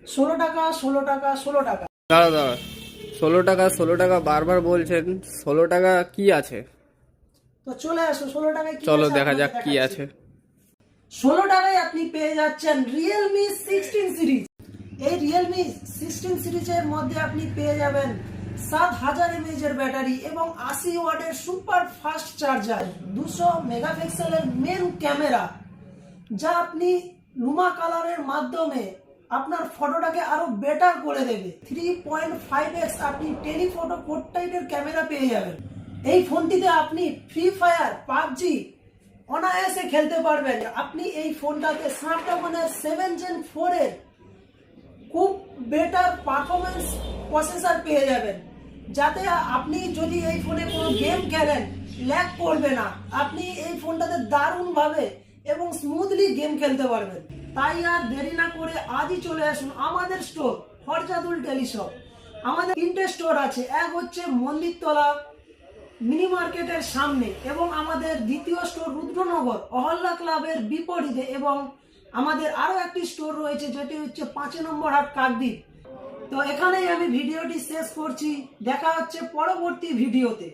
16 টাকা 16 টাকা 16 টাকা। দাঁড়া দাঁড়া, 16 টাকা 16 টাকা বারবার বলছেন, 16 টাকা কি আছে? তো চলে আসো, 16 টাকায় কি চলো আছে দেখা আপনাদের যাক কি দেখাচ্ছি। আছে। 16 টাকায় আপনি পেয়ে যাচ্ছেন রিয়েলমি 16 সিরিজ। এই রিয়েলমি 16 সিরিজের মধ্যে আপনি পেয়ে যাবেন 7000 mAh এর ব্যাটারি এবং 80 ওয়াটের সুপার ফাস্ট চার্জার, 200 মেগাপিক্সেলের মেন ক্যামেরা, যা আপনি লুমা কালারের মাধ্যমে আপনার ফটোটাকে আরো বেটার করে দেবে। 3.5x আপনি টেলিফটো পোর্ট্রেটের ক্যামেরা পেয়ে যাবেন। এই ফোনটিতে আপনি ফ্রি ফায়ার, পাবজি অনায়াসে খেলতে পারবেন। আপনি এই ফোনটাতে স্ন্যাপড্রাগনের 7 Gen 4 এর খুব বেটার পারফরমেন্স প্রসেসর পেয়ে যাবেন, যাতে আপনি যদি এই ফোনে কোনো গেম খেলেন ল্যাগ করবে না। আপনি এই ফোনটাতে দারুণভাবে এবং স্মুথলি গেম খেলতে পারবেন। তাই আর দেরি না করে আজই চলে আসুন আমাদের স্টোর ফরজাদুল টেলিশপ। আমাদের 3টে স্টোর আছে, এক হচ্ছে মন্দিরতলা মিনি মার্কেটের সামনে এবং আমাদের দ্বিতীয় স্টোর রুদ্রনগর অহল্লা ক্লাবের বিপরীতে, এবং আমাদের আরো একটি স্টোর রয়েছে যেটি হচ্ছে 5 নম্বর হাট কাকদ্বীপ। তো এখানেই আমি ভিডিওটি শেষ করছি, দেখা হচ্ছে পরবর্তী ভিডিওতে।